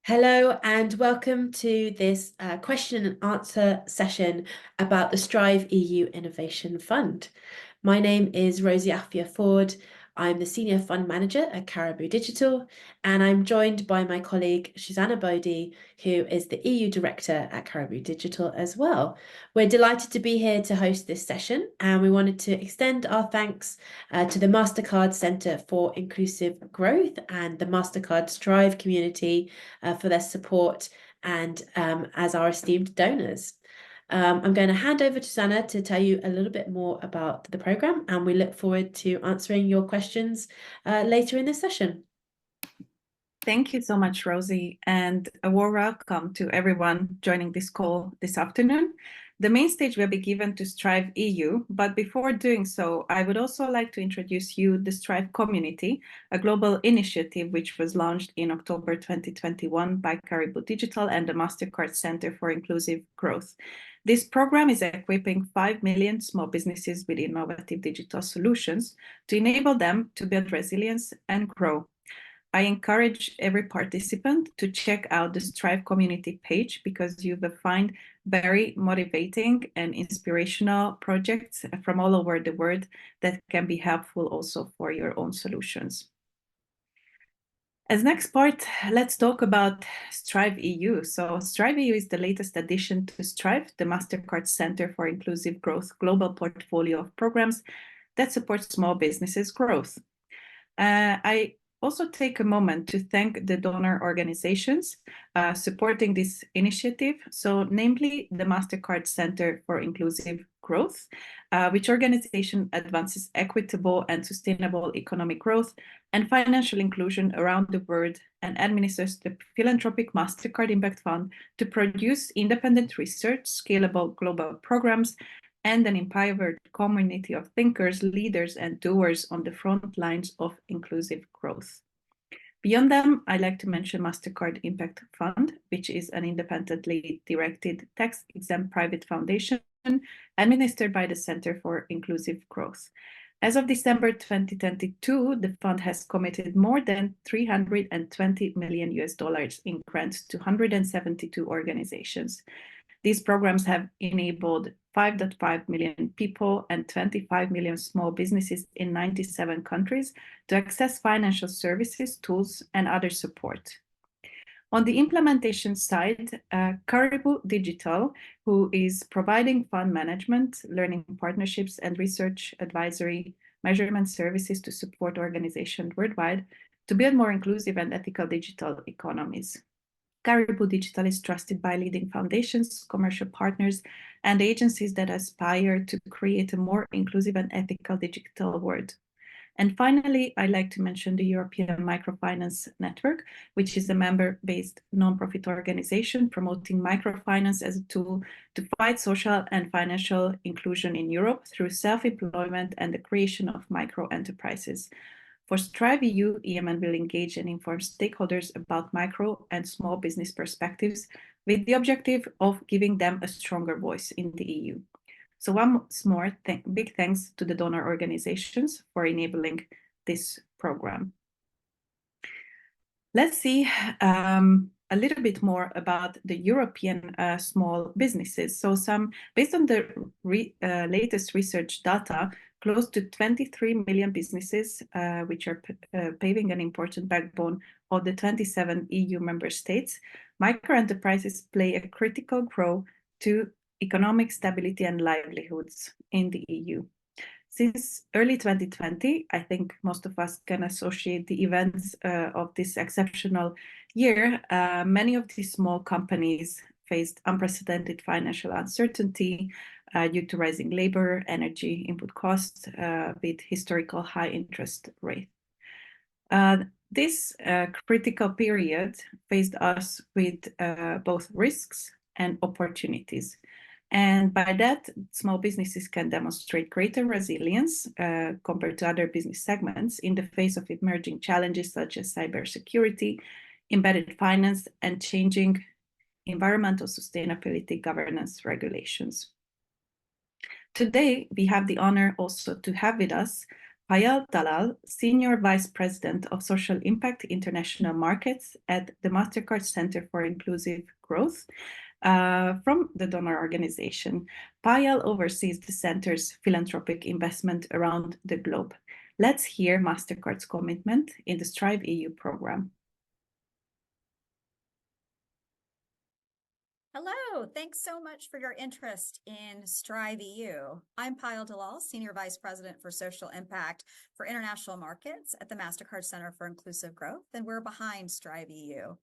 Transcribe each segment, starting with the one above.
Hello and welcome to this question and answer session about the Strive EU Innovation Fund. My name is Rosie Affia-Ford. I'm the Senior Fund Manager at Caribou Digital, and I'm joined by my colleague Susanna Bodie, who is the EU Director at Caribou Digital as well. We're delighted to be here to host this session, and we wanted to extend our thanks to the Mastercard Centre for Inclusive Growth and the Mastercard Strive community for their support and as our esteemed donors. I'm going to hand over to Susanna to tell you a little bit more about the programme, and we look forward to answering your questions later in this session. Thank you so much, Rosie, and a warm welcome to everyone joining this call this afternoon. The main stage will be given to Strive EU, but before doing so, I would also like to introduce you the Strive community, a global initiative which was launched in October 2021 by Caribou Digital and the Mastercard Centre for Inclusive Growth. This program is equipping 5 million small businesses with innovative digital solutions to enable them to build resilience and grow. I encourage every participant to check out the Strive community page because you will find very motivating and inspirational projects from all over the world that can be helpful also for your own solutions. As next part, let's talk about Strive EU. So Strive EU is the latest addition to Strive, the Mastercard Centre for Inclusive Growth global portfolio of programs that support small businesses' growth. I also take a moment to thank the donor organizations supporting this initiative, so namely the Mastercard Centre for Inclusive Growth, which organization advances equitable and sustainable economic growth and financial inclusion around the world and administers the philanthropic Mastercard Impact Fund to produce independent research, scalable global programs, and an empowered community of thinkers, leaders, and doers on the front lines of inclusive growth. Beyond them, I'd like to mention Mastercard Impact Fund, which is an independently directed tax-exempt private foundation administered by the Center for Inclusive Growth. As of December 2022, the fund has committed more than $320 million in grants to 172 organizations. These programs have enabled 5.5 million people and 25 million small businesses in 97 countries to access financial services, tools, and other support. On the implementation side, Caribou Digital, who is providing fund management, learning partnerships, and research advisory measurement services to support organizations worldwide to build more inclusive and ethical digital economies. Caribou Digital is trusted by leading foundations, commercial partners, and agencies that aspire to create a more inclusive and ethical digital world. And finally, I'd like to mention the European Microfinance Network, which is a member-based nonprofit organization promoting microfinance as a tool to fight social and financial inclusion in Europe through self-employment and the creation of micro-enterprises. For Strive EU, EMN will engage and inform stakeholders about micro and small business perspectives with the objective of giving them a stronger voice in the EU. So once more, big thanks to the donor organizations for enabling this program. Let's see a little bit more about the European small businesses. So based on the latest research data, close to 23 million businesses, which are paving an important backbone of the 27 EU member states, micro-enterprises play a critical role to economic stability and livelihoods in the EU. Since early 2020, I think most of us can associate the events of this exceptional year. Many of these small companies faced unprecedented financial uncertainty due to rising labor, energy input costs with historical high interest rates. This critical period faced us with both risks and opportunities. And by that, small businesses can demonstrate greater resilience compared to other business segments in the face of emerging challenges such as cybersecurity, embedded finance, and changing environmental sustainability governance regulations. Today, we have the honor also to have with us Payal Dalal, Senior Vice President of Social Impact International Markets at the Mastercard Center for Inclusive Growth from the donor organization. Payal oversees the center's philanthropic investment around the globe. Let's hear Mastercard's commitment in the Strive EU program. Hello, thanks so much for your interest in Strive EU. I'm Payal Dalal, Senior Vice President for Social Impact for International Markets at the Mastercard Center for Inclusive Growth, and we're behind Strive EU.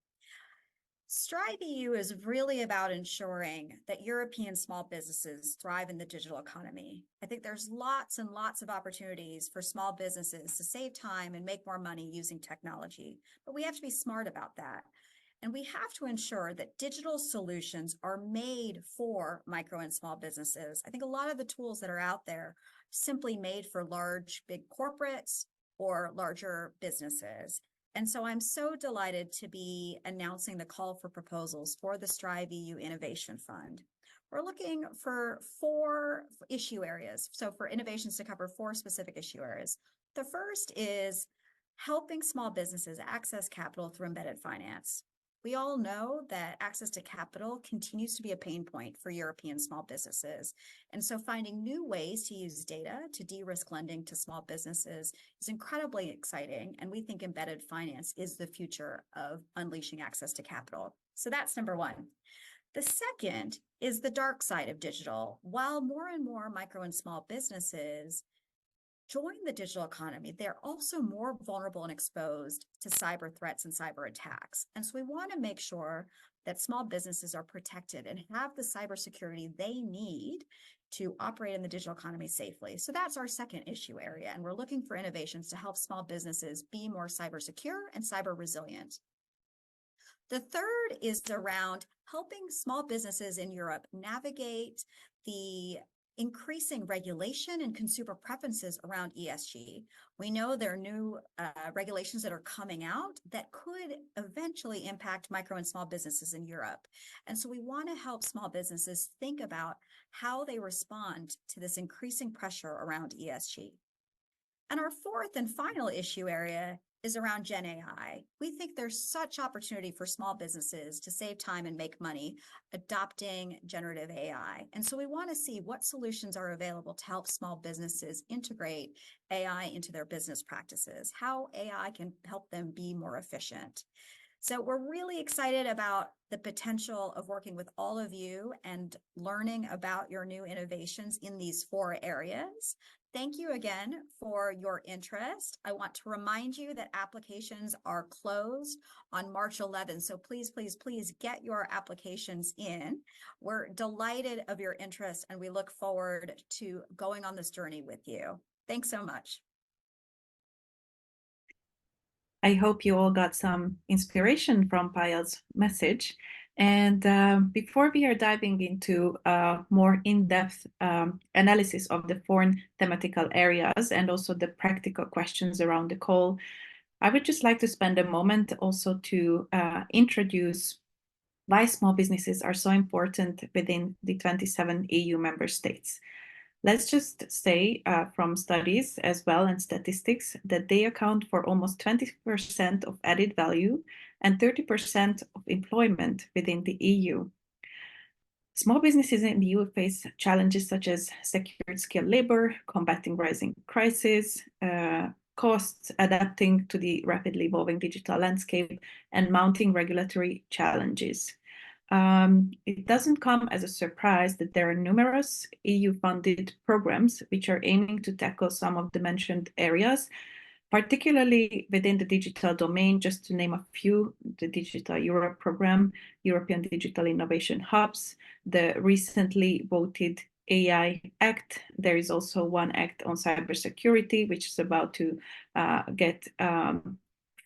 Strive EU is really about ensuring that European small businesses thrive in the digital economy. I think there's lots and lots of opportunities for small businesses to save time and make more money using technology, but we have to be smart about that. And we have to ensure that digital solutions are made for micro and small businesses. I think a lot of the tools that are out there are simply made for large, big corporates or larger businesses. And so I'm so delighted to be announcing the call for proposals for the Strive EU Innovation Fund. We're looking for 4 issue areas. So for innovations to cover 4 specific issue areas. The first is helping small businesses access capital through embedded finance. We all know that access to capital continues to be a pain point for European small businesses. And so finding new ways to use data to de-risk lending to small businesses is incredibly exciting. And we think embedded finance is the future of unleashing access to capital. So that's number 1. The second is the dark side of digital. While more and more micro and small businesses join the digital economy, they're also more vulnerable and exposed to cyber threats and cyber attacks. And so we want to make sure that small businesses are protected and have the cybersecurity they need to operate in the digital economy safely. So that's our second issue area. And we're looking for innovations to help small businesses be more cyber secure and cyber resilient. The third is around helping small businesses in Europe navigate the increasing regulation and consumer preferences around ESG. We know there are new regulations that are coming out that could eventually impact micro and small businesses in Europe. And so we want to help small businesses think about how they respond to this increasing pressure around ESG. And our fourth and final issue area is around Gen AI. We think there's such opportunity for small businesses to save time and make money adopting generative AI. And so we want to see what solutions are available to help small businesses integrate AI into their business practices, how AI can help them be more efficient. So we're really excited about the potential of working with all of you and learning about your new innovations in these 4 areas. Thank you again for your interest. I want to remind you that applications are closed on March 11th. So please, please, please get your applications in. We're delighted of your interest and we look forward to going on this journey with you. Thanks so much. I hope you all got some inspiration from Payal's message. And before we are diving into more in-depth analysis of the 4 thematical areas and also the practical questions around the call, I would just like to spend a moment also to introduce why small businesses are so important within the 27 EU member states. Let's just say from studies as well and statistics that they account for almost 20% of added value and 30% of employment within the EU. Small businesses in the EU face challenges such as secured skilled labor, combating rising crises, costs, adapting to the rapidly evolving digital landscape, and mounting regulatory challenges. It doesn't come as a surprise that there are numerous EU-funded programs which are aiming to tackle some of the mentioned areas, particularly within the digital domain. Just to name a few: the Digital Europe program, European Digital Innovation Hubs, the recently voted AI Act. There is also one act on cybersecurity, which is about to get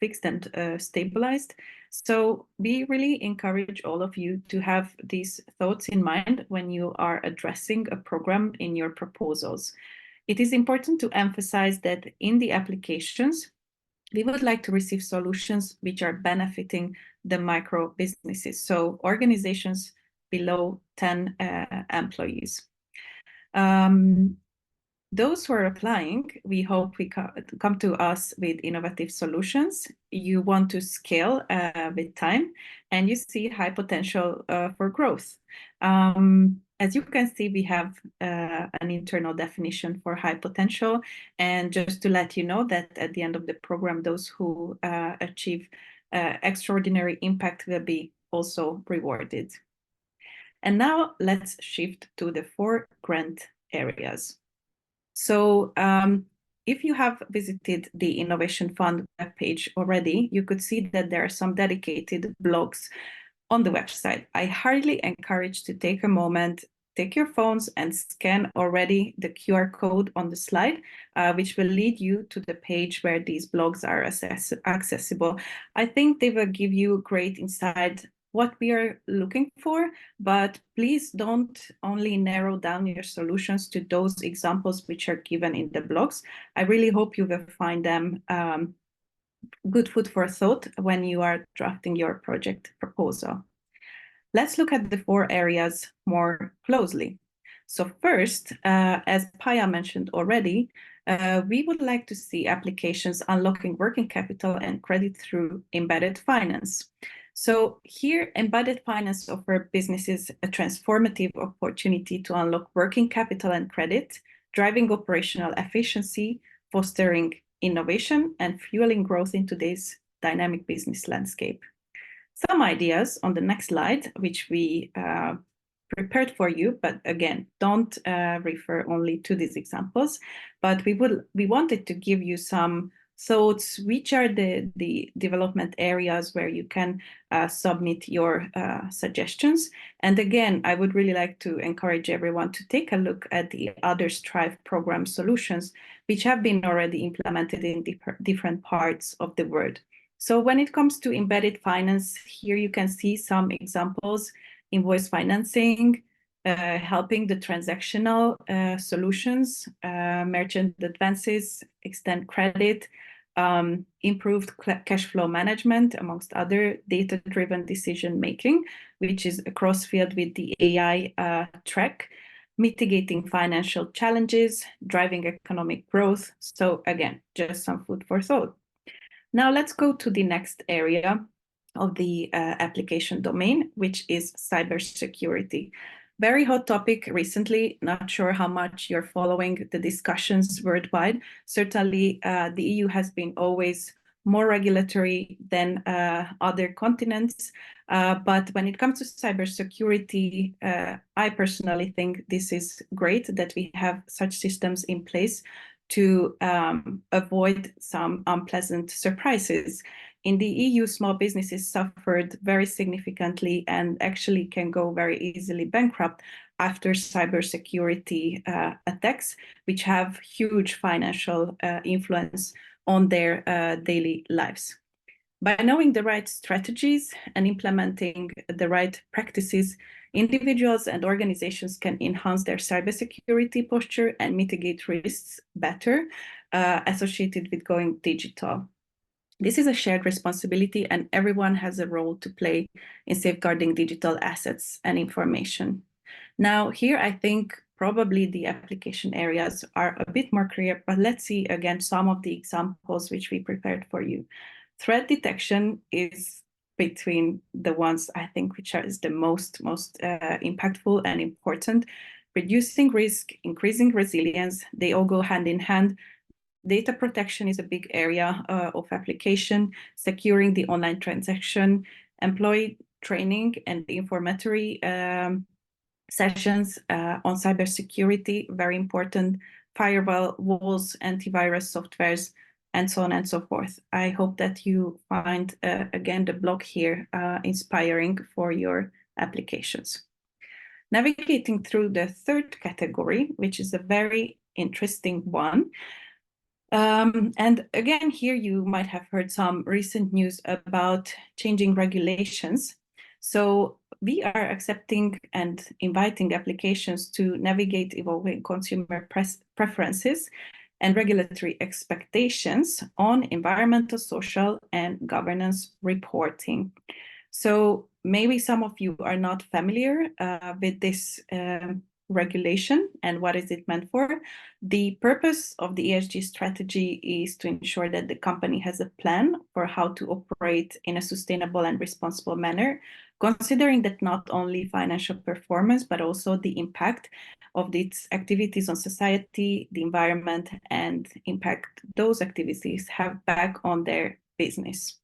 fixed and stabilized. So we really encourage all of you to have these thoughts in mind when you are addressing a program in your proposals. It is important to emphasize that in the applications, we would like to receive solutions which are benefiting the micro businesses, so organizations below 10 employees. Those who are applying, we hope we come to us with innovative solutions. You want to scale with time, and you see high potential for growth. As you can see, we have an internal definition for high potential. And just to let you know that at the end of the program, those who achieve extraordinary impact will be also rewarded. And now let's shift to the 4 grant areas. So if you have visited the Innovation Fund webpage already, you could see that there are some dedicated blogs on the website. I highly encourage to take a moment, take your phones and scan already the QR code on the slide, which will lead you to the page where these blogs are accessible. I think they will give you great insight what we are looking for, but please don't only narrow down your solutions to those examples which are given in the blogs. I really hope you will find them good food for thought when you are drafting your project proposal. Let's look at the 4 areas more closely. So first, as Paya mentioned already, we would like to see applications unlocking working capital and credit through embedded finance. So here, embedded finance offers businesses a transformative opportunity to unlock working capital and credit, driving operational efficiency, fostering innovation, and fueling growth in today's dynamic business landscape. Some ideas on the next slide, which we prepared for you, but again, don't refer only to these examples, but we wanted to give you some thoughts, which are the development areas where you can submit your suggestions. And again, I would really like to encourage everyone to take a look at the other Strive program solutions, which have been already implemented in different parts of the world. So when it comes to embedded finance, here you can see some examples: invoice financing, helping the transactional solutions, merchant advances, extend credit, improved cash flow management, amongst other data-driven decision-making, which is a cross-field with the AI track, mitigating financial challenges, driving economic growth. So again, just some food for thought. Now let's go to the next area of the application domain, which is cybersecurity. Very hot topic recently. Not sure how much you're following the discussions worldwide. Certainly, the EU has been always more regulatory than other continents. But when it comes to cybersecurity, I personally think this is great that we have such systems in place to avoid some unpleasant surprises. In the EU, small businesses suffered very significantly and actually can go very easily bankrupt after cybersecurity attacks, which have huge financial influence on their daily lives. By knowing the right strategies and implementing the right practices, individuals and organizations can enhance their cybersecurity posture and mitigate risks better associated with going digital. This is a shared responsibility, and everyone has a role to play in safeguarding digital assets and information. Now, here I think probably the application areas are a bit more clear, but let's see again some of the examples which we prepared for you. Threat detection is between the ones I think which is the most impactful and important. Reducing risk, increasing resilience, they all go hand in hand. Data protection is a big area of application, securing the online transaction, employee training and informatory sessions on cybersecurity, very important, firewall walls, antivirus softwares, and so on and so forth. I hope that you find, again, the blog here inspiring for your applications. Navigating through the 3rd category, which is a very interesting one. And again, here you might have heard some recent news about changing regulations. So we are accepting and inviting applications to navigate evolving consumer preferences and regulatory expectations on environmental, social, and governance reporting. So maybe some of you are not familiar with this regulation and what is it meant for. The purpose of the ESG strategy is to ensure that the company has a plan for how to operate in a sustainable and responsible manner, considering that not only financial performance, but also the impact of its activities on society, the environment, and impact those activities have back on their business.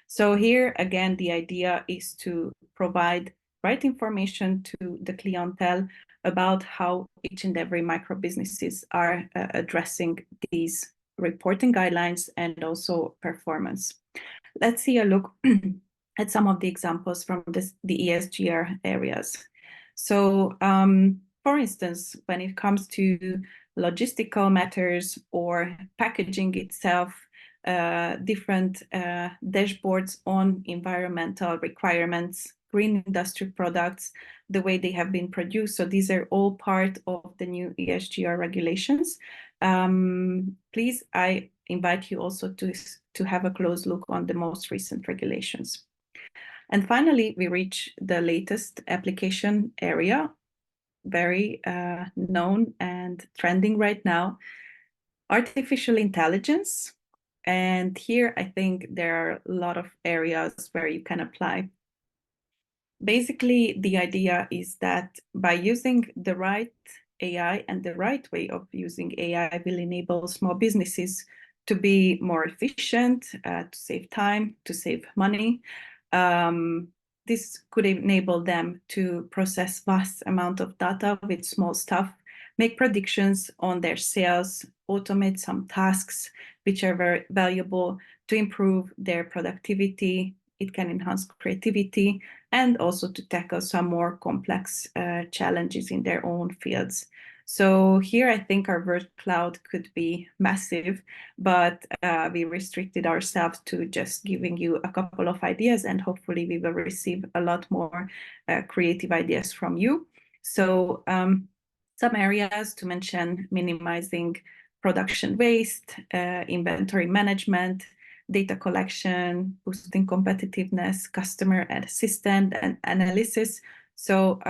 So here, again, the idea is to provide right information to the clientele about how each and every micro businesses are addressing these reporting guidelines and also performance. Let's see a look at some of the examples from the ESG areas. So, for instance, when it comes to logistical matters or packaging itself, different dashboards on environmental requirements, green industry products, the way they have been produced. So these are all part of the new ESGR regulations. Please, I invite you also to have a close look on the most recent regulations. And finally, we reach the latest application area, very known and trending right now, artificial intelligence. And here, I think there are a lot of areas where you can apply. Basically, the idea is that by using the right AI and the right way of using AI will enable small businesses to be more efficient, to save time, to save money. This could enable them to process vast amount of data with small stuff, make predictions on their sales, automate some tasks which are very valuable to improve their productivity. It can enhance creativity and also to tackle some more complex challenges in their own fields. So here I think our word cloud could be massive, but we restricted ourselves to just giving you a couple of ideas, and hopefully we will receive a lot more creative ideas from you. So some areas to mention: minimizing production waste, inventory management, data collection, boosting competitiveness, customer assistant and analysis. So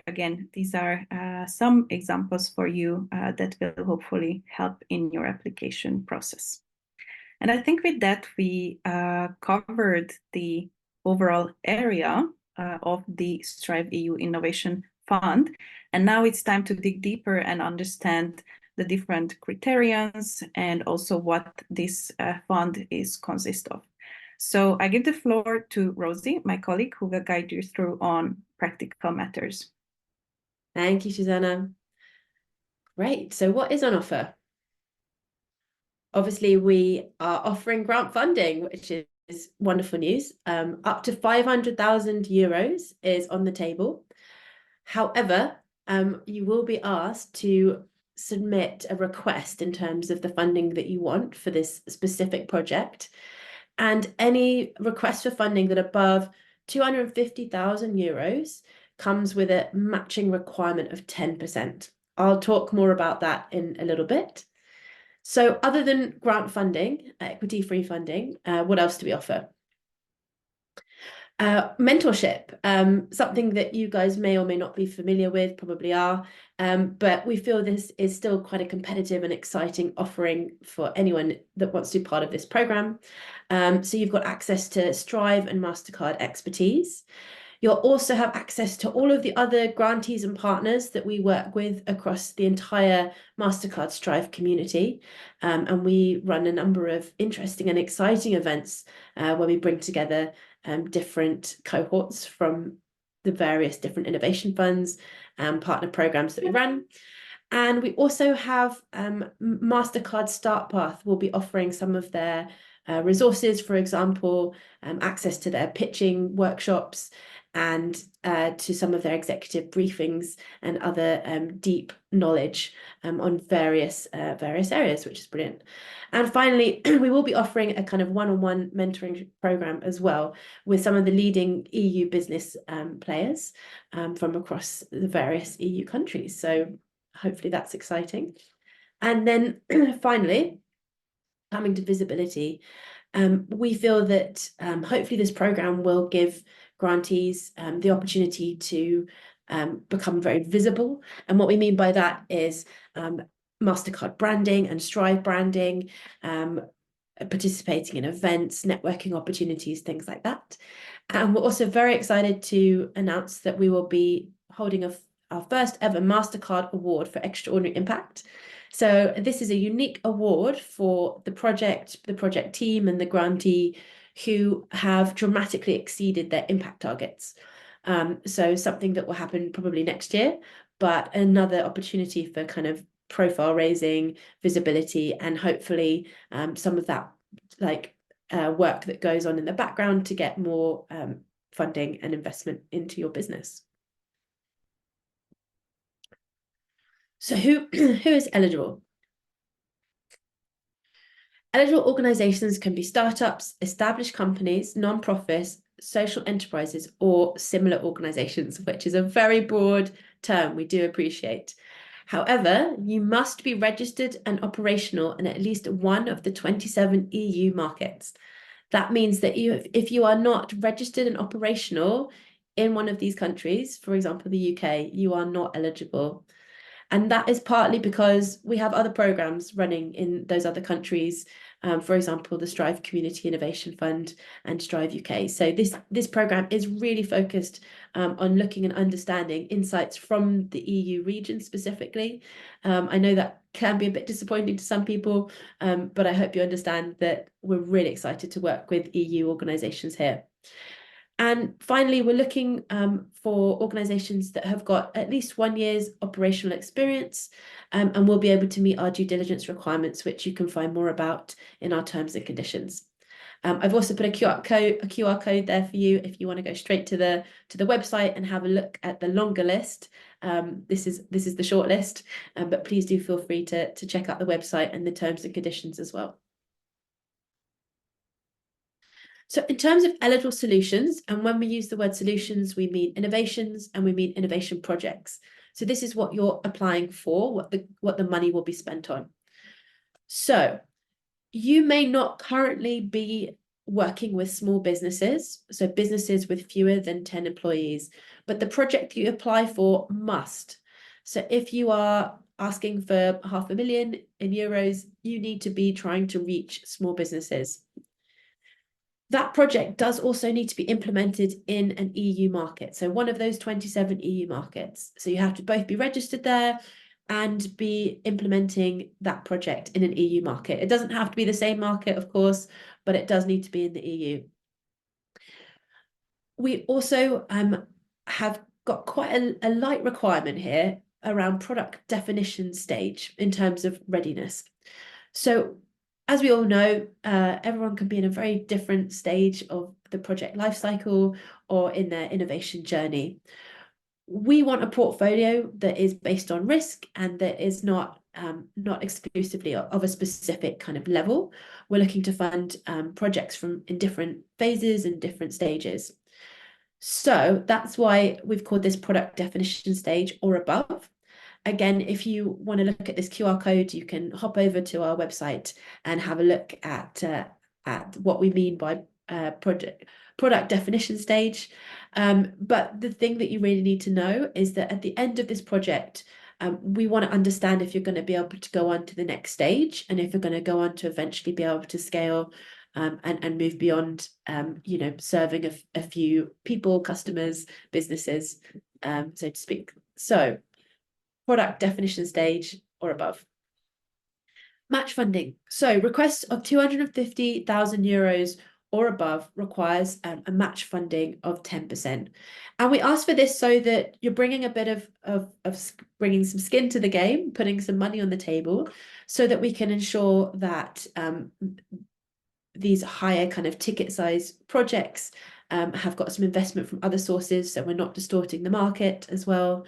again, these are some examples for you that will hopefully help in your application process. And I think with that, we covered the overall area of the Strive EU Innovation Fund. And now it's time to dig deeper and understand the different criterions and also what this fund is consist of. So I give the floor to Rosie, my colleague, who will guide you through on practical matters. Thank you, Susanna. Great. So what is on offer? Obviously, we are offering grant funding, which is wonderful news. Up to 500,000 euros is on the table. However, you will be asked to submit a request in terms of the funding that you want for this specific project. And any request for funding that above 250,000 euros comes with a matching requirement of 10%. I'll talk more about that in a little bit. So other than grant funding, equity-free funding, what else do we offer? Mentorship, something that you guys may or may not be familiar with, probably are, but we feel this is still quite a competitive and exciting offering for anyone that wants to be part of this program. So you've got access to Strive and Mastercard expertise. You'll also have access to all of the other grantees and partners that we work with across the entire Mastercard Strive community. And we run a number of interesting and exciting events where we bring together different cohorts from the various different innovation funds and partner programs that we run. And we also have Mastercard Start Path will be offering some of their resources, for example, access to their pitching workshops and to some of their executive briefings and other deep knowledge on various areas, which is brilliant. And finally, we will be offering a kind of one-on-one mentoring program as well with some of the leading EU business players from across the various EU countries. So hopefully that's exciting. And then finally, coming to visibility, we feel that hopefully this program will give grantees the opportunity to become very visible. And what we mean by that is Mastercard branding and Strive branding, participating in events, networking opportunities, things like that. And we're also very excited to announce that we will be holding our first ever Mastercard Award for Extraordinary Impact. So this is a unique award for the project team and the grantee who have dramatically exceeded their impact targets. So something that will happen probably next year, but another opportunity for kind of profile raising, visibility, and hopefully some of that work that goes on in the background to get more funding and investment into your business. So who is eligible? Eligible organizations can be startups, established companies, non-profits, social enterprises, or similar organizations, which is a very broad term we do appreciate. However, you must be registered and operational in at least one of the 27 EU markets. That means that if you are not registered and operational in one of these countries, for example, the UK, you are not eligible. And that is partly because we have other programs running in those other countries, for example, the Strive Community Innovation Fund and Strive UK. So this program is really focused on looking and understanding insights from the EU region specifically. I know that can be a bit disappointing to some people, but I hope you understand that we're really excited to work with EU organisations here. And finally, we're looking for organisations that have got at least 1 year's operational experience, and we'll be able to meet our due diligence requirements, which you can find more about in our terms and conditions. I've also put a QR code there for you if you want to go straight to the website and have a look at the longer list. This is the short list, but please do feel free to check out the website and the terms and conditions as well. So in terms of eligible solutions, and when we use the word solutions, we mean innovations and we mean innovation projects. So this is what you're applying for, what the money will be spent on. So you may not currently be working with small businesses, so businesses with fewer than 10 employees, but the project you apply for must. So if you are asking for €500,000 euros, you need to be trying to reach small businesses. That project does also need to be implemented in an EU market, so one of those 27 EU markets. So you have to both be registered there and be implementing that project in an EU market. It doesn't have to be the same market, of course, but it does need to be in the EU. We also have got quite a light requirement here around product definition stage in terms of readiness. So as we all know, everyone can be in a very different stage of the project lifecycle or in their innovation journey. We want a portfolio that is based on risk and that is not exclusively of a specific kind of level. We're looking to fund projects in different phases and different stages. So that's why we've called this product definition stage or above. Again, if you want to look at this QR code, you can hop over to our website and have a look at what we mean by product definition stage. But the thing that you really need to know is that at the end of this project, we want to understand if you're going to be able to go on to the next stage and if you're going to go on to eventually be able to scale and move beyond, serving a few people, customers, businesses, so to speak. So product definition stage or above. Match funding. So requests of 250,000 euros or above requires a match funding of 10%. And we ask for this so that you're bringing a bit of bringing some skin to the game, putting some money on the table so that we can ensure that these higher kind of ticket size projects have got some investment from other sources, so we're not distorting the market as well.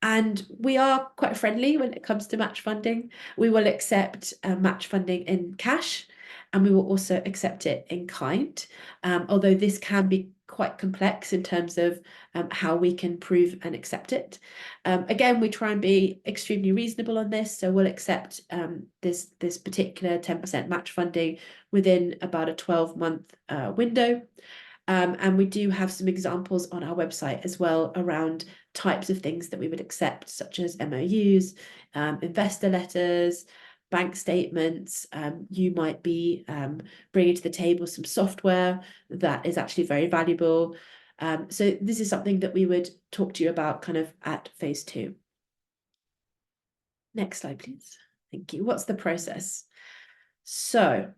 And we are quite friendly when it comes to match funding. We will accept match funding in cash, and we will also accept it in kind, although this can be quite complex in terms of how we can prove and accept it. Again, we try and be extremely reasonable on this, so we'll accept this particular 10% match funding within about a 12-month window. And we do have some examples on our website as well around types of things that we would accept, such as MOUs, investor letters, bank statements. You might be bringing to the table some software that is actually very valuable. So this is something that we would talk to you about kind of at phase 2. Next slide, please. Thank you. What's the process? So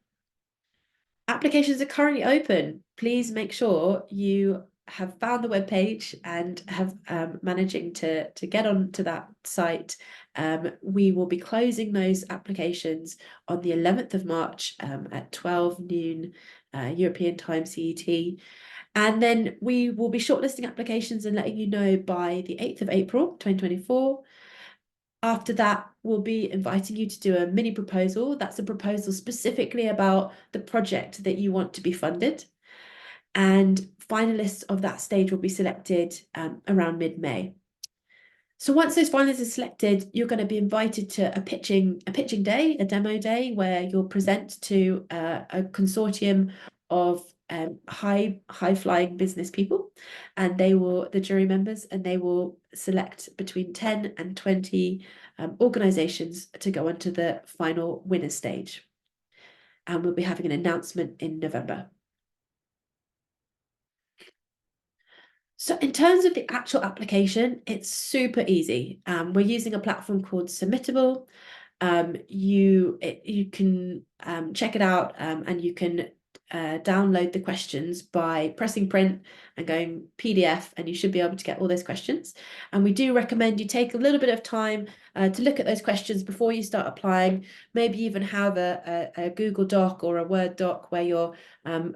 applications are currently open. Please make sure you have found the webpage and have managing to get onto that site. We will be closing those applications on the 11th of March at 12 noon European time CET. And then we will be shortlisting applications and letting you know by the 8th of April 2024. After that, we'll be inviting you to do a mini proposal. That's a proposal specifically about the project that you want to be funded. And finalists of that stage will be selected around mid-May. So once those finalists are selected, you're going to be invited to a pitching day, a demo day, where you'll present to a consortium of high-flying business people, and the jury members, and they will select between 10 and 20 organizations to go on to the final winner stage. And we'll be having an announcement in November. So in terms of the actual application, it's super easy. We're using a platform called Submittable. You can check it out, and you can download the questions by pressing print and going PDF, and you should be able to get all those questions. And we do recommend you take a little bit of time to look at those questions before you start applying. Maybe even have a Google Doc or a Word doc where you're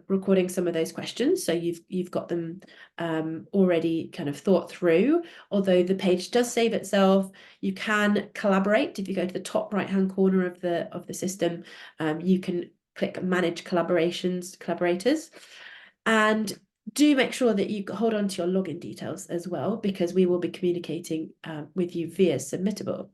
recording some of those questions, so you've got them already kind of thought through. Although the page does save itself, you can collaborate. If you go to the top right-hand corner of the system, you can click Manage Collaborators, and do make sure that you hold on to your login details as well, because we will be communicating with you via Submittable.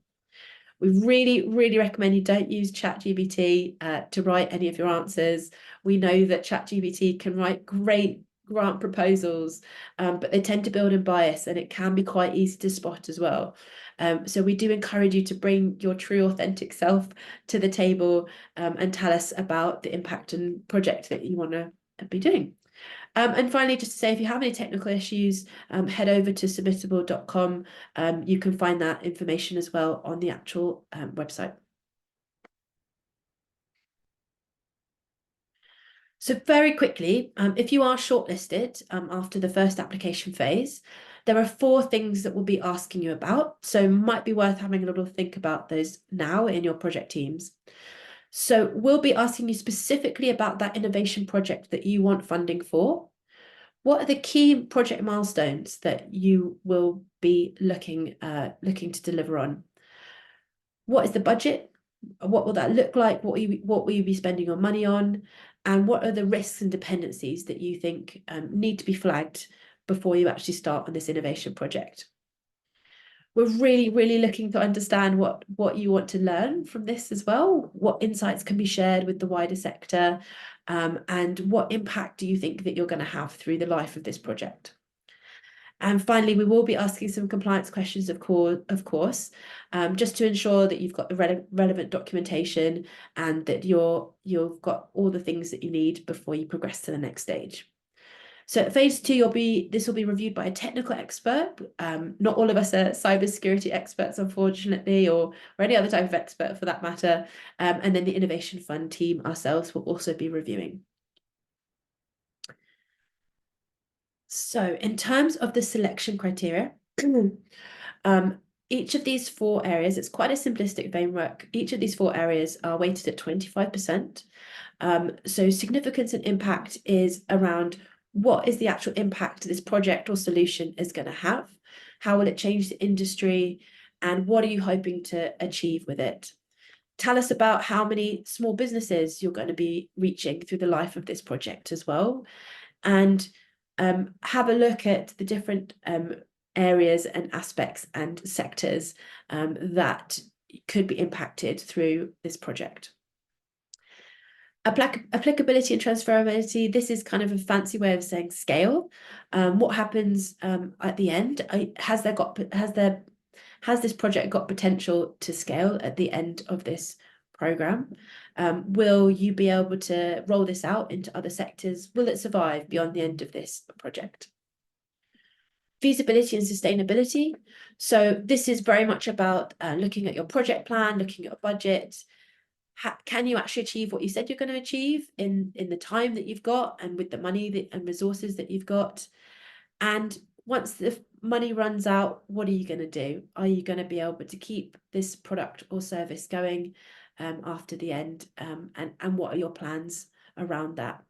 We really, really recommend you don't use ChatGPT to write any of your answers. We know that ChatGPT can write great grant proposals, but they tend to build in bias, and it can be quite easy to spot as well. So we do encourage you to bring your true authentic self to the table and tell us about the impact and project that you want to be doing. And finally, just to say, if you have any technical issues, head over to submittable.com. You can find that information as well on the actual website. So very quickly, if you are shortlisted after the first application phase, there are 4 things that we'll be asking you about. So might be worth having a little think about those now in your project teams. So we'll be asking you specifically about that innovation project that you want funding for. What are the key project milestones that you will be looking to deliver on? What is the budget? What will that look like? What will you be spending your money on? And what are the risks and dependencies that you think need to be flagged before you actually start on this innovation project? We're really, really looking to understand what you want to learn from this as well. What insights can be shared with the wider sector, and what impact do you think that you're going to have through the life of this project? And finally, we will be asking some compliance questions, of course, just to ensure that you've got the relevant documentation and that you've got all the things that you need before you progress to the next stage. So at phase 2, this will be reviewed by a technical expert. Not all of us are cybersecurity experts, unfortunately, or any other type of expert for that matter. And then the Innovation Fund team ourselves will also be reviewing. So in terms of the selection criteria, each of these 4 areas, it's quite a simplistic framework. Each of these 4 areas are weighted at 25%. So significance and impact is around what is the actual impact this project or solution is going to have? How will it change the industry? And what are you hoping to achieve with it? Tell us about how many small businesses you're going to be reaching through the life of this project as well. And have a look at the different areas and aspects and sectors that could be impacted through this project. Applicability and transferability, this is kind of a fancy way of saying scale. What happens at the end? Has this project got potential to scale at the end of this program? Will you be able to roll this out into other sectors? Will it survive beyond the end of this project? Feasibility and sustainability. So this is very much about looking at your project plan, looking at your budget. Can you actually achieve what you said you're going to achieve in the time that you've got and with the money and resources that you've got? And once the money runs out, what are you going to do? Are you going to be able to keep this product or service going after the end? And what are your plans around that?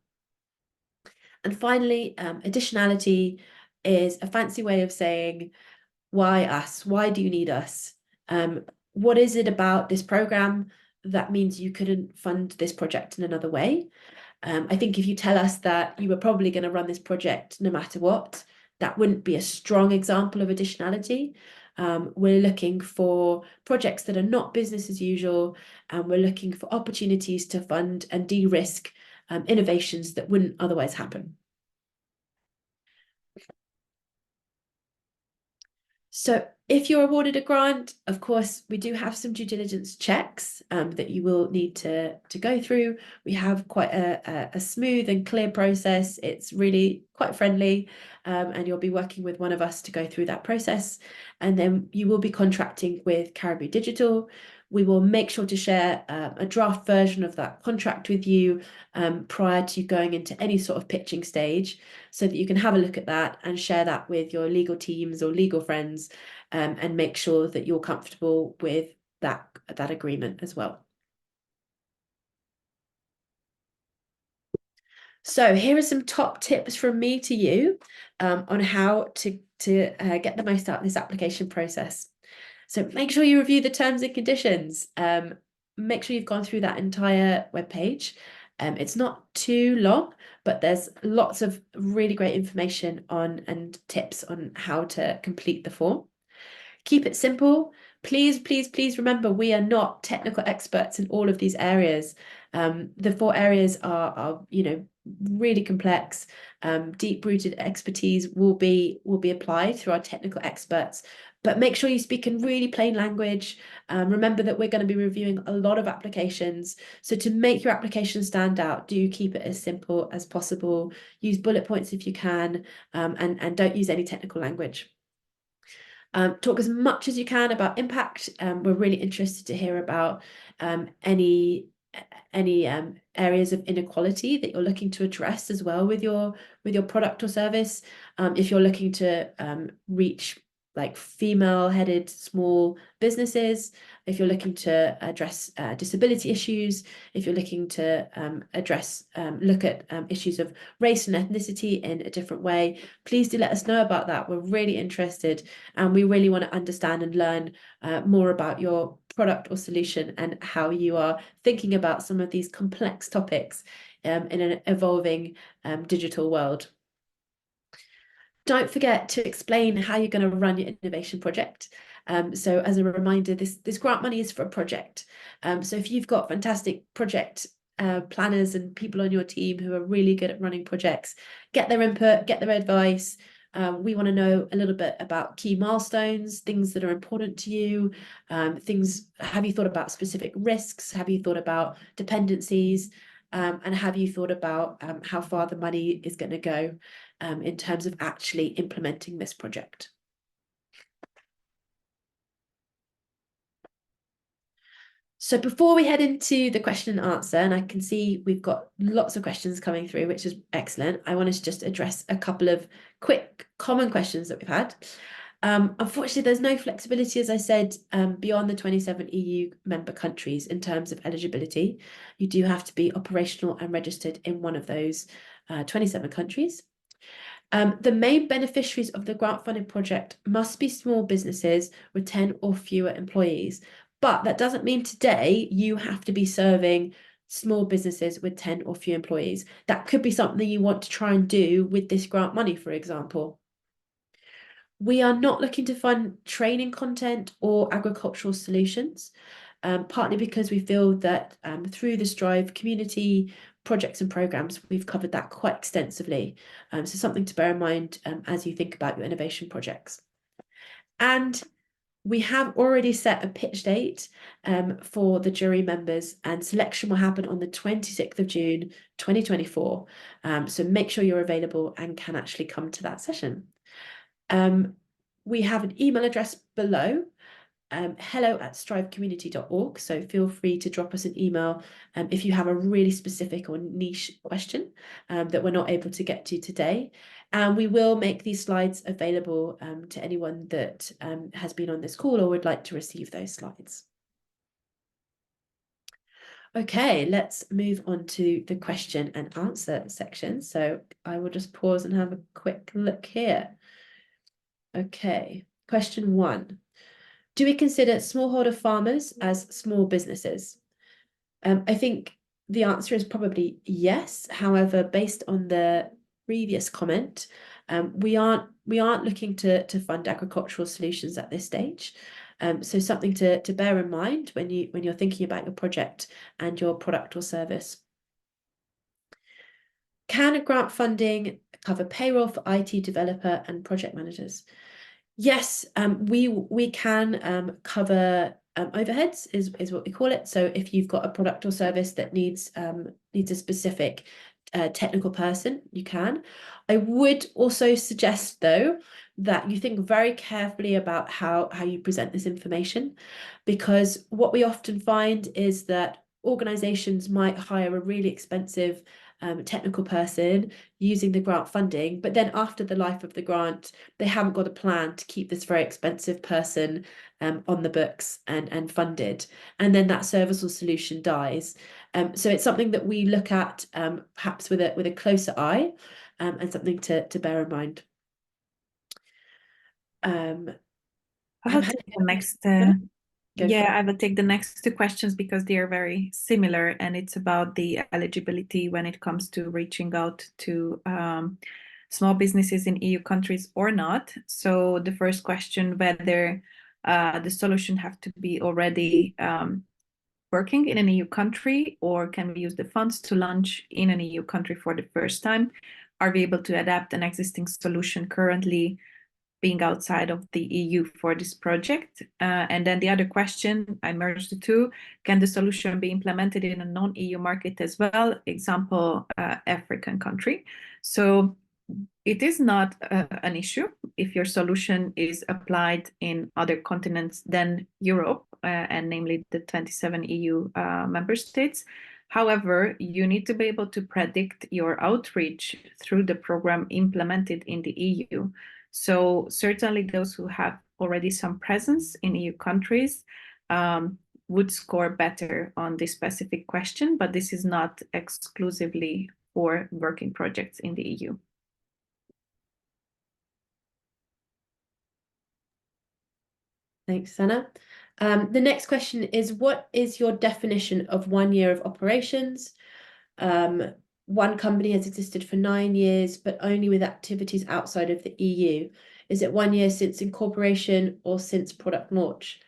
And finally, additionality is a fancy way of saying, why us? Why do you need us? What is it about this program that means you couldn't fund this project in another way? I think if you tell us that you were probably going to run this project no matter what, that wouldn't be a strong example of additionality. We're looking for projects that are not business as usual, and we're looking for opportunities to fund and de-risk innovations that wouldn't otherwise happen. So if you're awarded a grant, of course, we do have some due diligence checks that you will need to go through. We have quite a smooth and clear process. It's really quite friendly, and you'll be working with one of us to go through that process. And then you will be contracting with Caribou Digital. We will make sure to share a draft version of that contract with you prior to going into any sort of pitching stage, so that you can have a look at that and share that with your legal teams or legal friends, and make sure that you're comfortable with that agreement as well. So here are some top tips from me to you on how to get the most out of this application process. So make sure you review the terms and conditions. Make sure you've gone through that entire webpage. It's not too long, but there's lots of really great information on and tips on how to complete the form. Keep it simple. Please, please, please remember, we are not technical experts in all of these areas. The 4 areas are really complex. Deep-rooted expertise will be applied through our technical experts. But make sure you speak in really plain language. Remember that we're going to be reviewing a lot of applications. So to make your application stand out, do keep it as simple as possible. Use bullet points if you can, and don't use any technical language. Talk as much as you can about impact. We're really interested to hear about any areas of inequality that you're looking to address as well with your product or service. If you're looking to reach like female-headed small businesses, if you're looking to address disability issues, if you're looking to look at issues of race and ethnicity in a different way, please do let us know about that. We're really interested, and we really want to understand and learn more about your product or solution and how you are thinking about some of these complex topics in an evolving digital world. Don't forget to explain how you're going to run your innovation project. So as a reminder, this grant money is for a project. So if you've got fantastic project planners and people on your team who are really good at running projects, get their input, get their advice. We want to know a little bit about key milestones, things that are important to you, have you thought about specific risks? Have you thought about dependencies? And have you thought about how far the money is going to go in terms of actually implementing this project? So before we head into the question and answer, and I can see we've got lots of questions coming through, which is excellent. I wanted to just address a couple of quick common questions that we've had. Unfortunately, there's no flexibility, as I said, beyond the 27 EU member countries in terms of eligibility. You do have to be operational and registered in one of those 27 countries. The main beneficiaries of the grant funded project must be small businesses with 10 or fewer employees. But that doesn't mean today you have to be serving small businesses with 10 or fewer employees. That could be something you want to try and do with this grant money, for example. We are not looking to fund training content or agricultural solutions. partly because we feel that through the Strive community projects and programs, we've covered that quite extensively. So something to bear in mind as you think about your innovation projects. And we have already set a pitch date for the jury members, and selection will happen on the 26th of June, 2024. So make sure you're available and can actually come to that session. We have an email address below, hello@strivecommunity.org. So feel free to drop us an email if you have a really specific or niche question that we're not able to get to today. And we will make these slides available to anyone that has been on this call or would like to receive those slides. Okay, let's move on to the question and answer section. So I will just pause and have a quick look here. Okay, question 1. Do we consider smallholder farmers as small businesses? I think the answer is probably yes. However, based on the previous comment, we aren't looking to fund agricultural solutions at this stage. So something to bear in mind when you're thinking about your project and your product or service. Can grant funding cover payroll for IT developer and project managers? Yes, we can cover overheads is what we call it. So if you've got a product or service that needs a specific technical person, you can. I would also suggest, though, that you think very carefully about how you present this information, because what we often find is that organizations might hire a really expensive technical person using the grant funding, but then after the life of the grant, they haven't got a plan to keep this very expensive person on the books and funded, and then that service or solution dies. So it's something that we look at perhaps with a closer eye, and something to bear in mind. I will take the next. I will take the next 2 questions because they are very similar, and it's about the eligibility when it comes to reaching out to small businesses in EU countries or not. So the first question, whether the solution have to be already working in an EU country, or can we use the funds to launch in an EU country for the first time? Are we able to adapt an existing solution currently being outside of the EU for this project? And then the other question, I merged the two, can the solution be implemented in a non-EU market as well? Example, African country. So it is not an issue if your solution is applied in other continents than Europe, and namely the 27 EU member states. However, you need to be able to predict your outreach through the program implemented in the EU. So certainly those who have already some presence in EU countries would score better on this specific question, but this is not exclusively for working projects in the EU. Thanks, Sana. The next question is, what is your definition of 1 year of operations? One company has existed for 9 years, but only with activities outside of the EU. Is it 1 year since incorporation or since product launch?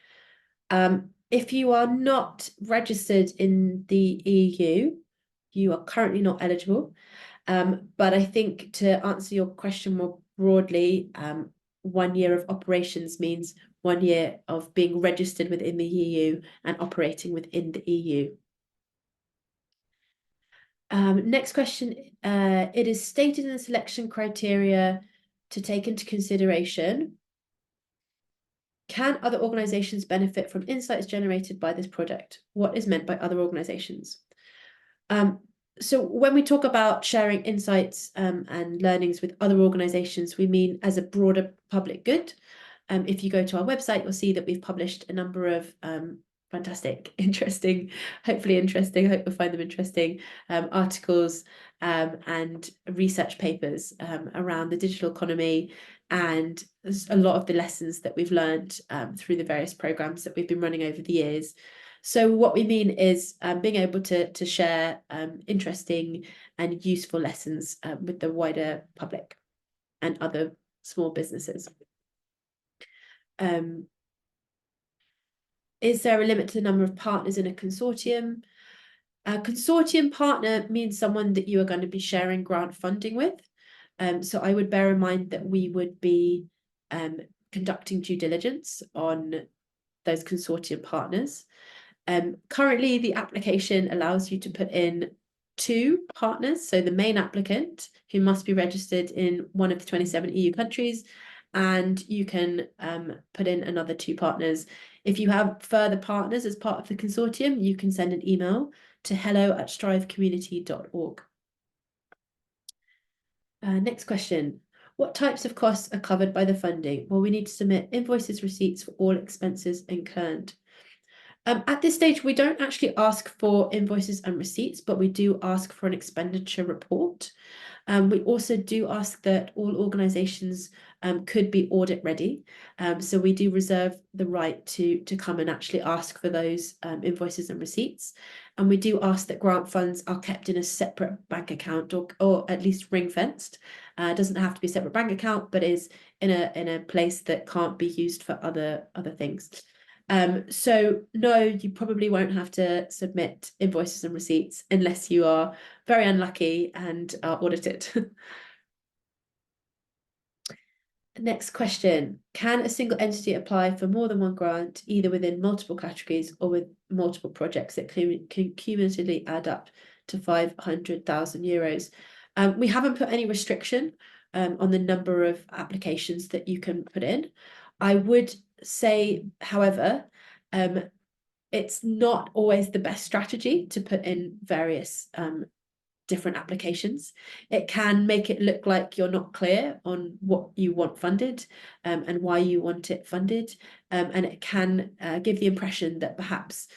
If you are not registered in the EU, you are currently not eligible. But I think to answer your question more broadly, 1 year of operations means 1 year of being registered within the EU and operating within the EU. Next question, it is stated in the selection criteria to take into consideration, can other organizations benefit from insights generated by this project? What is meant by other organizations? So when we talk about sharing insights and learnings with other organizations, we mean as a broader public good. If you go to our website, you'll see that we've published a number of fantastic, interesting, hopefully interesting, I hope you'll find them interesting, articles and research papers around the digital economy and a lot of the lessons that we've learned through the various programs that we've been running over the years. So what we mean is being able to share interesting and useful lessons with the wider public and other small businesses. Is there a limit to the number of partners in a consortium? A consortium partner means someone that you are going to be sharing grant funding with. So I would bear in mind that we would be conducting due diligence on those consortium partners. Currently, the application allows you to put in 2 partners, so the main applicant, who must be registered in one of the 27 EU countries, and you can put in another 2 partners. If you have further partners as part of the consortium, you can send an email to hello@strivecommunity.org. Next question. What types of costs are covered by the funding? Well, we need to submit invoices, receipts for all expenses incurred. At this stage, we don't actually ask for invoices and receipts, but we do ask for an expenditure report. We also do ask that all organisations could be audit ready. So we do reserve the right to come and actually ask for those invoices and receipts. And we do ask that grant funds are kept in a separate bank account or at least ring fenced. It doesn't have to be a separate bank account, but is in a place that can't be used for other things. So no, you probably won't have to submit invoices and receipts unless you are very unlucky and are audited. Next question. Can a single entity apply for more than one grant, either within multiple categories or with multiple projects that can cumulatively add up to 500,000 euros? We haven't put any restriction on the number of applications that you can put in. I would say, however, it's not always the best strategy to put in various different applications. It can make it look like you're not clear on what you want funded and why you want it funded. And it can give the impression that perhaps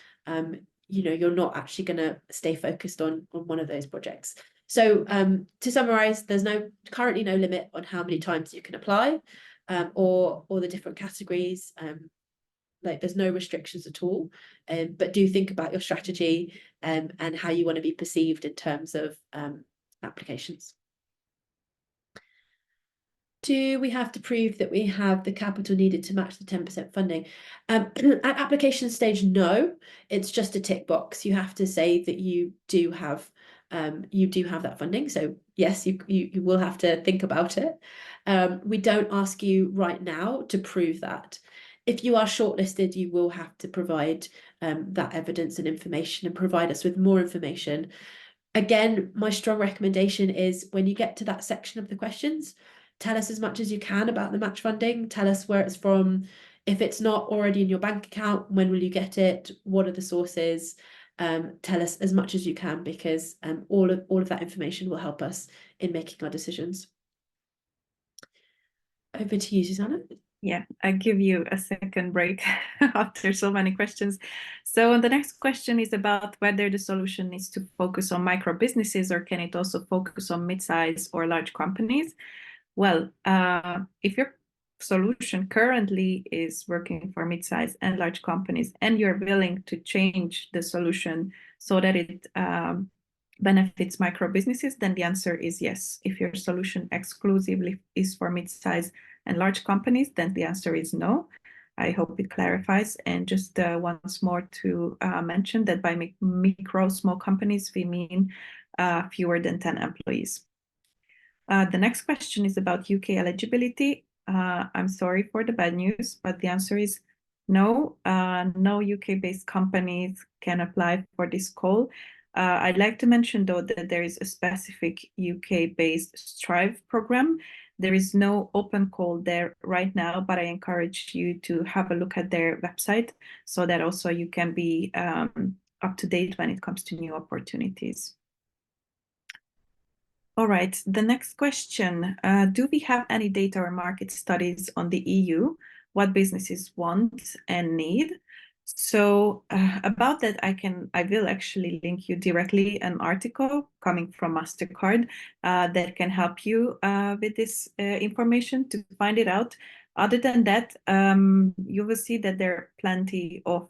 you're not actually going to stay focused on one of those projects. So to summarize, there's currently no limit on how many times you can apply or the different categories. Like there's no restrictions at all, but do think about your strategy and how you want to be perceived in terms of applications. Do we have to prove that we have the capital needed to match the 10% funding? At application stage, no, it's just a tick box. You have to say that you do have that funding. So yes, you will have to think about it. We don't ask you right now to prove that. If you are shortlisted, you will have to provide that evidence and information and provide us with more information. Again, my strong recommendation is when you get to that section of the questions, tell us as much as you can about the match funding. Tell us where it's from. If it's not already in your bank account, when will you get it? What are the sources? Tell us as much as you can, because all of that information will help us in making our decisions. Over to you, Susanna. Yeah, I give you a second break after so many questions. So the next question is about whether the solution needs to focus on micro businesses or can it also focus on mid-size or large companies? Well, if your solution currently is working for mid-size and large companies and you're willing to change the solution so that it benefits micro businesses, then the answer is yes. If your solution exclusively is for mid-size and large companies, then the answer is no. I hope it clarifies. And just once more to mention that by micro small companies, we mean fewer than 10 employees. The next question is about UK eligibility. I'm sorry for the bad news, but the answer is no. No UK-based companies can apply for this call. I'd like to mention, though, that there is a specific UK-based Strive program. There is no open call there right now, but I encourage you to have a look at their website so that also you can be up to date when it comes to new opportunities. All right, the next question. Do we have any data or market studies on the EU? What businesses want and need? So about that, I will actually link you directly an article coming from Mastercard that can help you with this information to find it out. Other than that, you will see that there are plenty of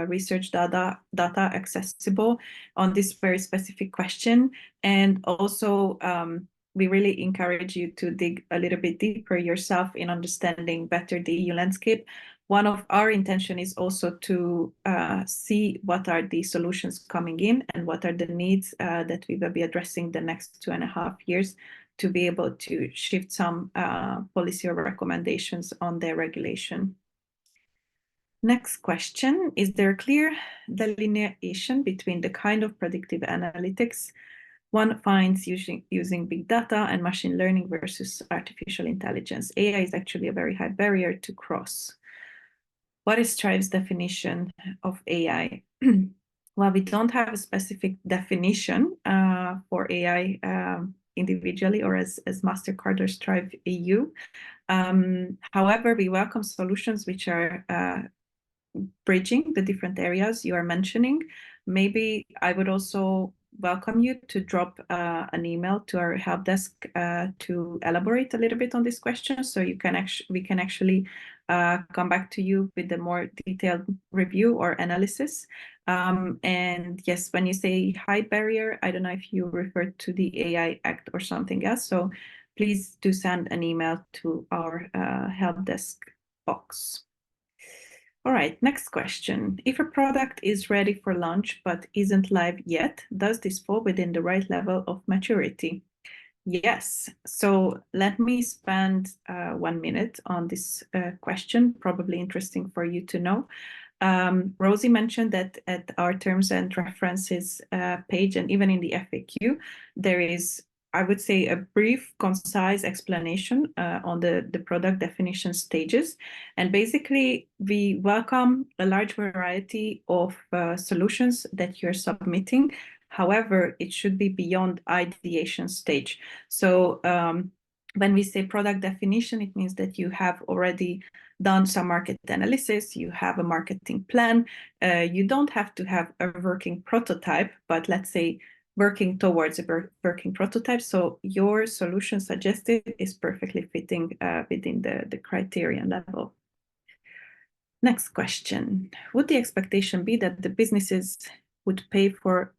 research data accessible on this very specific question. And also, we really encourage you to dig a little bit deeper yourself in understanding better the EU landscape. one of our intention is also to see what are the solutions coming in and what are the needs that we will be addressing the next 2.5 years to be able to shift some policy or recommendations on their regulation. Next question, is there a clear delineation between the kind of predictive analytics one finds using big data and machine learning versus artificial intelligence? AI is actually a very high barrier to cross. What is Strive's definition of AI? Well, we don't have a specific definition for AI individually or as Mastercard or Strive EU. However, we welcome solutions which are bridging the different areas you are mentioning. Maybe I would also welcome you to drop an email to our help desk to elaborate a little bit on this question, so we can actually come back to you with a more detailed review or analysis. And yes, when you say high barrier, I don't know if you refer to the AI Act or something else, so please do send an email to our help desk box. All right, next question. If a product is ready for launch but isn't live yet, does this fall within the right level of maturity? Yes. So let me spend 1 minute on this question, probably interesting for you to know. Rosie mentioned that at our terms and references page and even in the FAQ, there is, I would say, a brief, concise explanation on the product definition stages. And basically, we welcome a large variety of solutions that you're submitting. However, it should be beyond ideation stage. So when we say product definition, it means that you have already done some market analysis, you have a marketing plan. You don't have to have a working prototype, but let's say working towards a working prototype. So your solution suggested is perfectly fitting within the criterion level. Next question. Would the expectation be that the businesses would pay for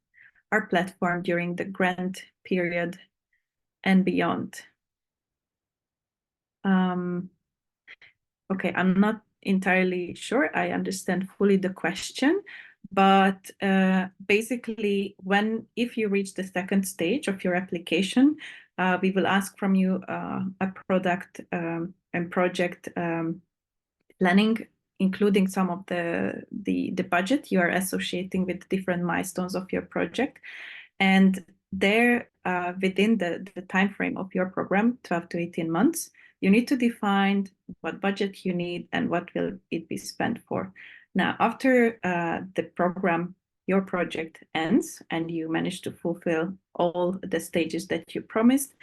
our platform during the grant period and beyond? Okay, I'm not entirely sure I understand fully the question, but basically, if you reach the second stage of your application, we will ask from you a product and project planning, including some of the budget you are associating with different milestones of your project. And there, within the time frame of your program, 12 to 18 months, you need to define what budget you need and what will it be spent for. Now, after the program, your project ends and you manage to fulfill all the stages that you promised,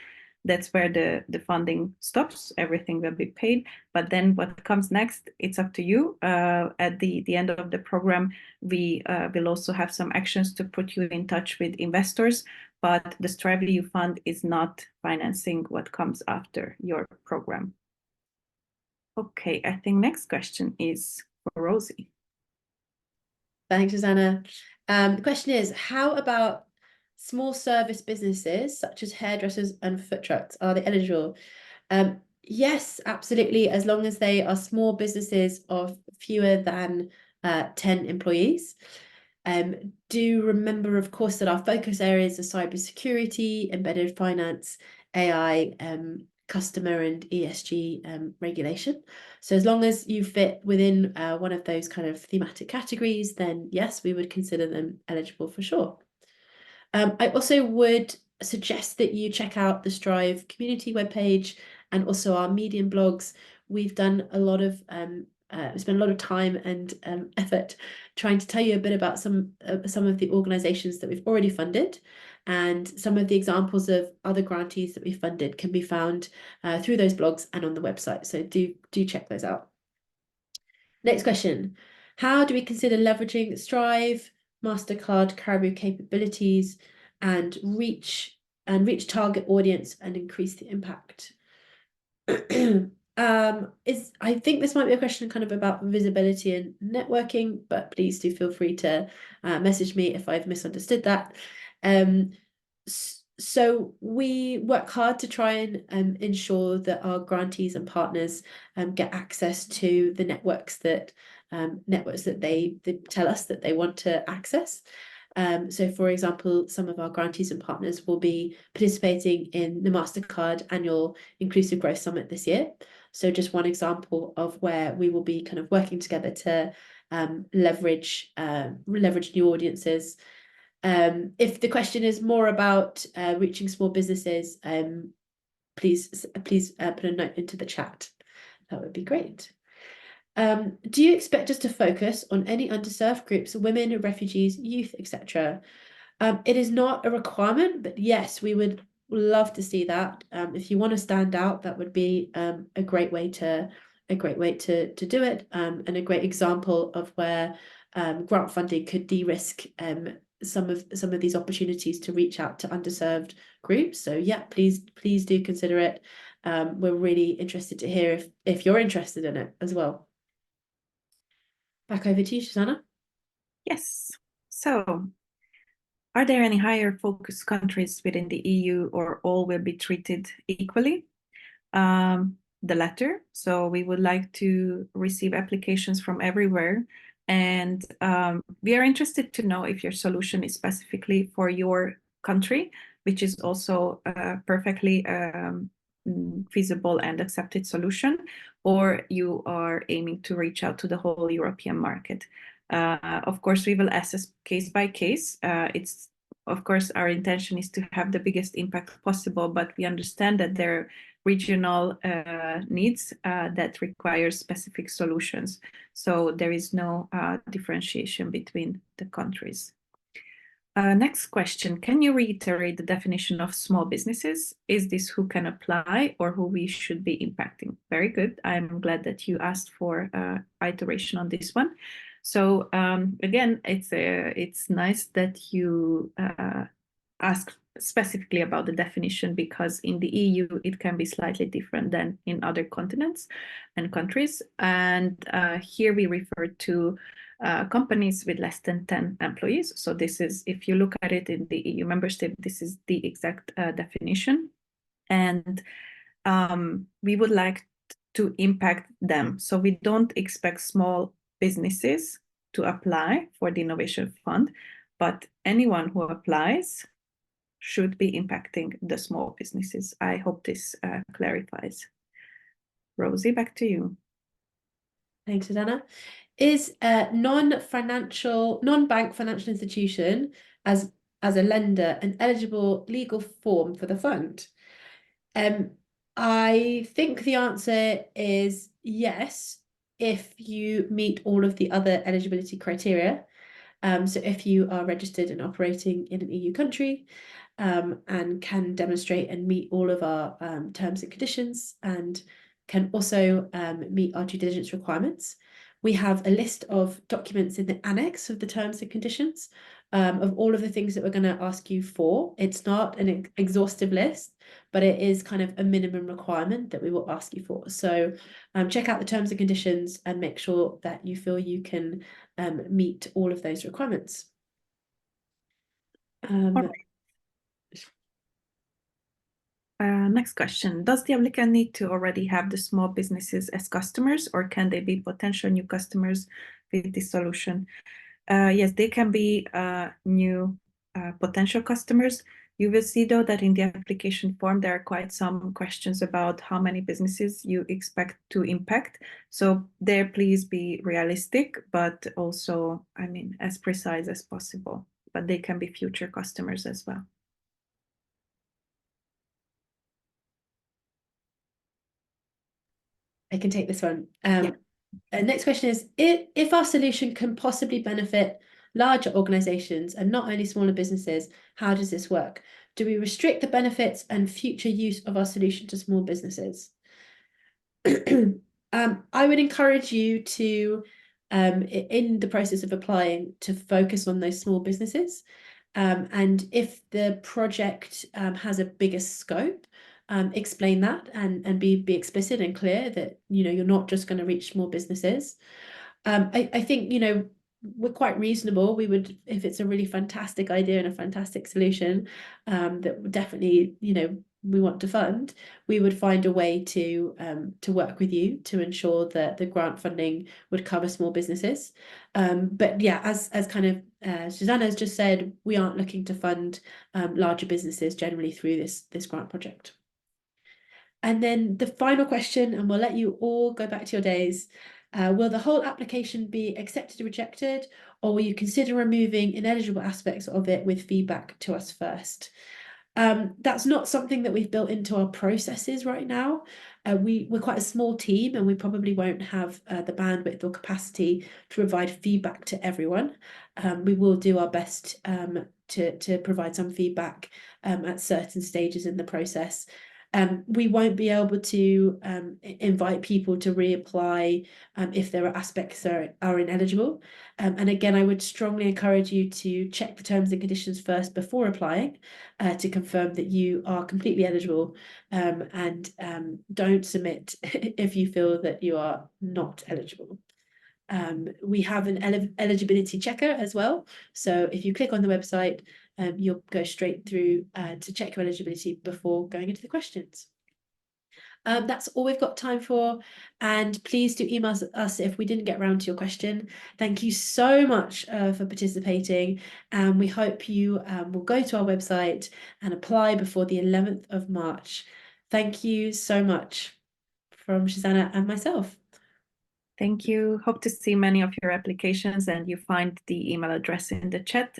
that's where the funding stops, everything will be paid. But then what comes next, it's up to you. At the end of the program, we will also have some actions to put you in touch with investors, but the Strive EU fund is not financing what comes after your program. Okay, I think next question is for Rosie. Thanks, Susanna. The question is, how about small service businesses such as hairdressers and food trucks? Are they eligible? Yes, absolutely, as long as they are small businesses of fewer than 10 employees. Do remember, of course, that our focus areas are cybersecurity, embedded finance, AI, customer and ESG regulation. So as long as you fit within one of those kind of thematic categories, then yes, we would consider them eligible for sure. I also would suggest that you check out the Strive community webpage and also our Medium blogs. We've done a lot of we spent a lot of time and effort trying to tell you a bit about some of the organizations that we've already funded, and some of the examples of other grantees that we funded can be found through those blogs and on the website. So do check those out. Next question. How do we consider leveraging Strive, Mastercard, Caribou capabilities and reach target audience and increase the impact? I think this might be a question kind of about visibility and networking, but please do feel free to message me if I've misunderstood that. So we work hard to try and ensure that our grantees and partners get access to the networks that they tell us that they want to access. So for example, some of our grantees and partners will be participating in the Mastercard annual Inclusive Growth Summit this year. So just one example of where we will be kind of working together to leverage new audiences. If the question is more about reaching small businesses, please put a note into the chat. That would be great. Do you expect us to focus on any underserved groups, women, refugees, youth, etc.? It is not a requirement, but yes, we would love to see that. If you want to stand out, that would be a great way to do it, and a great example of where grant funding could de-risk some of these opportunities to reach out to underserved groups. So yeah, please do consider it. We're really interested to hear if you're interested in it as well. Back over to you, Susanna. Yes. So, are there any higher focus countries within the EU, or all will be treated equally? The latter. So we would like to receive applications from everywhere. And we are interested to know if your solution is specifically for your country, which is also a perfectly feasible and accepted solution, or you are aiming to reach out to the whole European market. Of course, we will assess case by case. Of course, our intention is to have the biggest impact possible, but we understand that there are regional needs that require specific solutions. So there is no differentiation between the countries. Next question, can you reiterate the definition of small businesses? Is this who can apply or who we should be impacting? Very good. I'm glad that you asked for iteration on this one. So again, it's nice that you ask specifically about the definition, because in the EU it can be slightly different than in other continents and countries. And here we refer to companies with less than 10 employees. So this is, if you look at it in the EU member state, this is the exact definition. And we would like to impact them. So we don't expect small businesses to apply for the Innovation Fund, but anyone who applies should be impacting the small businesses. I hope this clarifies. Rosie, back to you. Thanks, Susanna. Is a non-bank financial institution as a lender an eligible legal form for the fund? I think the answer is yes, if you meet all of the other eligibility criteria. So if you are registered and operating in an EU country, and can demonstrate and meet all of our terms and conditions, and can also meet our due diligence requirements. We have a list of documents in the annex of the terms and conditions of all of the things that we're going to ask you for. It's not an exhaustive list, but it is kind of a minimum requirement that we will ask you for. So check out the terms and conditions and make sure that you feel you can meet all of those requirements. Next question. Does the applicant need to already have the small businesses as customers, or can they be potential new customers with this solution? Yes, they can be new potential customers. You will see, though, that in the application form, there are quite some questions about how many businesses you expect to impact. So there, please be realistic, but also, I mean, as precise as possible. But they can be future customers as well. I can take this one. Next question is, if our solution can possibly benefit larger organizations and not only smaller businesses, how does this work? Do we restrict the benefits and future use of our solution to small businesses? I would encourage you to, in the process of applying, to focus on those small businesses. And if the project has a bigger scope, explain that and be explicit and clear that you're not just going to reach small businesses. I think we're quite reasonable. We would, if it's a really fantastic idea and a fantastic solution, that would definitely, you know, we want to fund, we would find a way to work with you to ensure that the grant funding would cover small businesses. But yeah, as kind of Susanna has just said, we aren't looking to fund larger businesses generally through this grant project. And then the final question, and we'll let you all go back to your days. Will the whole application be accepted or rejected, or will you consider removing ineligible aspects of it with feedback to us first? That's not something that we've built into our processes right now. We're quite a small team, and we probably won't have the bandwidth or capacity to provide feedback to everyone. We will do our best to provide some feedback at certain stages in the process. We won't be able to invite people to reapply if there are aspects that are ineligible. And again, I would strongly encourage you to check the terms and conditions first before applying to confirm that you are completely eligible, and don't submit if you feel that you are not eligible. We have an eligibility checker as well. So if you click on the website, you'll go straight through to check your eligibility before going into the questions. That's all we've got time for, and please do email us if we didn't get around to your question. Thank you so much for participating, and we hope you will go to our website and apply before the 11th of March. Thank you so much from Susanna and myself. Thank you. Hope to see many of your applications, and you find the email address in the chat.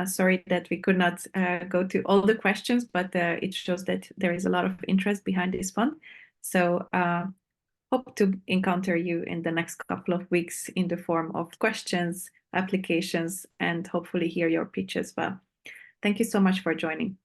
Sorry that we could not go to all the questions, but it shows that there is a lot of interest behind this fund. So hope to encounter you in the next couple of weeks in the form of questions, applications, and hopefully hear your pitch as well. Thank you so much for joining.